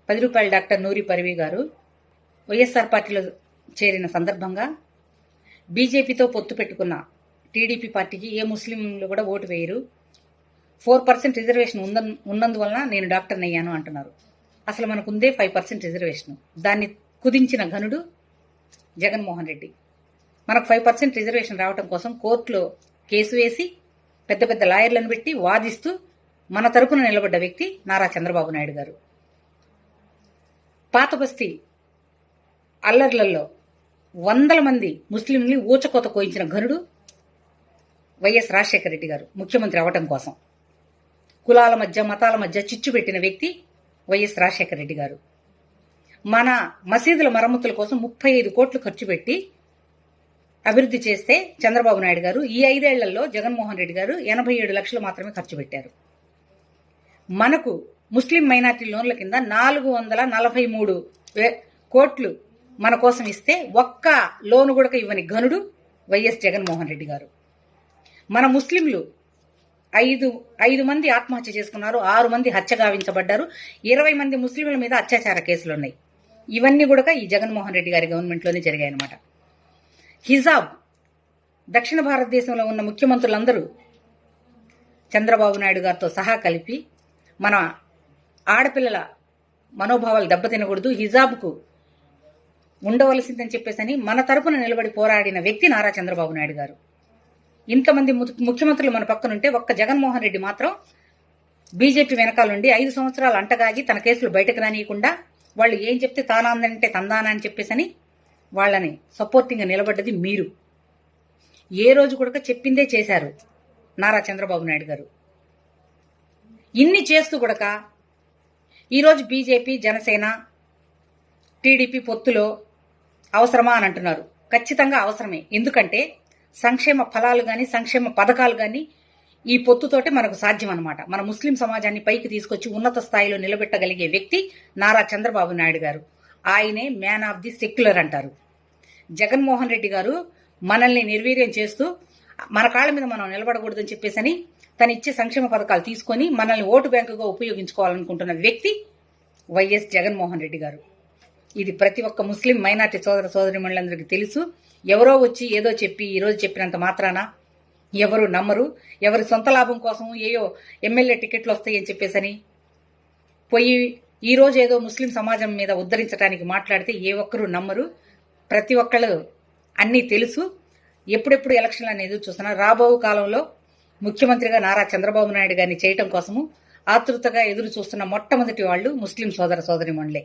రూపాయల డాక్టర్ నూరి పర్వీ గారు వైఎస్ఆర్ పార్టీలో చేరిన సందర్భంగా బీజేపీతో పొత్తు పెట్టుకున్న టీడీపీ పార్టీకి ఏ ముస్లింలు కూడా ఓటు వేయరు, 4% రిజర్వేషన్ ఉన్నందువలన నేను డాక్టర్ని అయ్యాను అంటున్నారు. అసలు మనకుందే 5% రిజర్వేషన్. దాన్ని కుదించిన ఘనుడు జగన్మోహన్ రెడ్డి. మనకు 5% రిజర్వేషన్ రావడం కోసం కోర్టులో కేసు వేసి పెద్ద పెద్ద లాయర్లను పెట్టి వాదిస్తూ మన తరపున నిలబడ్డ వ్యక్తి నారా చంద్రబాబు నాయుడు గారు. పాత బస్తీ అల్లర్లలో వందల మంది ముస్లింల్ని ఊచకోత కోయించిన ఘనుడు వైఎస్ రాజశేఖర రెడ్డి గారు. ముఖ్యమంత్రి అవటం కోసం కులాల మధ్య మతాల మధ్య చిచ్చు పెట్టిన వ్యక్తి వైఎస్ రాజశేఖర రెడ్డి గారు. మన మసీదుల మరమ్మతుల కోసం 35 కోట్లు ఖర్చు పెట్టి అభివృద్ధి చేస్తే చంద్రబాబు నాయుడు గారు ఈ 5 ఏళ్లలో జగన్మోహన్ రెడ్డి గారు 87 లక్షలు మాత్రమే ఖర్చు పెట్టారు. మనకు ముస్లిం మైనార్టీ లోన్ల కింద 443 కోట్లు మన కోసం ఇస్తే ఒక్క లోను కూడా ఇవ్వని ఘనుడు వైఎస్ జగన్మోహన్ రెడ్డి గారు. మన ముస్లింలు 5 మంది ఆత్మహత్య చేసుకున్నారు, 6 మంది హత్య గావించబడ్డారు, 20 మంది ముస్లింల మీద అత్యాచార కేసులున్నాయి. ఇవన్నీ కూడా ఈ జగన్మోహన్ రెడ్డి గారి గవర్నమెంట్లోనే జరిగాయన్నమాట. హిజాబ్ దక్షిణ భారతదేశంలో ఉన్న ముఖ్యమంత్రులందరూ చంద్రబాబు నాయుడు గారితో సహా కలిపి మన ఆడపిల్లల మనోభావాలు దెబ్బతినకూడదు, హిజాబ్కు ఉండవలసిందని చెప్పేసని మన తరపున నిలబడి పోరాడిన వ్యక్తి నారా చంద్రబాబు నాయుడు గారు. ఇంతమంది ముఖ్యమంత్రులు మన పక్కనుంటే ఒక్క జగన్మోహన్ రెడ్డి మాత్రం బీజేపీ వెనకాల నుండి 5 సంవత్సరాలు అంటగాగి తన కేసులు బయటకు రానియకుండా వాళ్ళు ఏం చెప్తే తానాందంటే తందానా అని చెప్పేసని వాళ్ళని సపోర్టింగ్గా నిలబడ్డది మీరు. ఏ రోజు కూడా చెప్పిందే చేశారు నారా చంద్రబాబు నాయుడు గారు. ఇన్ని చేస్తూ కూడా ఈరోజు బీజేపీ జనసేన టీడీపీ పొత్తులో అవసరమా అని అంటున్నారు. ఖచ్చితంగా అవసరమే. ఎందుకంటే సంక్షేమ ఫలాలు కానీ సంక్షేమ పథకాలు కానీ ఈ పొత్తుతోటే మనకు సాధ్యం అన్నమాట. మన ముస్లిం సమాజాన్ని పైకి తీసుకొచ్చి ఉన్నత స్థాయిలో నిలబెట్టగలిగే వ్యక్తి నారా చంద్రబాబు నాయుడు గారు. ఆయనే మ్యాన్ ఆఫ్ ది సెక్యులర్ అంటారు. జగన్మోహన్ రెడ్డి గారు మనల్ని నిర్వీర్యం చేస్తూ మన కాళ్ళ మీద మనం నిలబడకూడదని చెప్పేసని తను ఇచ్చే సంక్షేమ పథకాలు తీసుకొని మనల్ని ఓటు బ్యాంకుగా ఉపయోగించుకోవాలనుకుంటున్న వ్యక్తి వైఎస్ జగన్మోహన్ రెడ్డి గారు. ఇది ప్రతి ఒక్క ముస్లిం మైనార్టీ సోదర సోదరిమణులందరికీ తెలుసు. ఎవరో వచ్చి ఏదో చెప్పి ఈరోజు చెప్పినంత మాత్రాన ఎవరు నమ్మరు. ఎవరి సొంత లాభం కోసం ఏయో ఎమ్మెల్యే టికెట్లు వస్తాయని చెప్పేసని పోయి ఈరోజు ఏదో ముస్లిం సమాజం మీద ఉద్ధరించడానికి మాట్లాడితే ఏ ఒక్కరూ నమ్మరు. ప్రతి ఒక్కళ్ళు అన్నీ తెలుసు. ఎప్పుడెప్పుడు ఎలక్షన్లు అనేది చూస్తున్నారు. రాబో కాలంలో ముఖ్యమంత్రిగా నారా చంద్రబాబు నాయుడు గారిని చేయటం కోసము ఆతృతగా ఎదురు చూస్తున్న మొట్టమొదటి వాళ్ళు ముస్లిం సోదర సోదరిమణులే.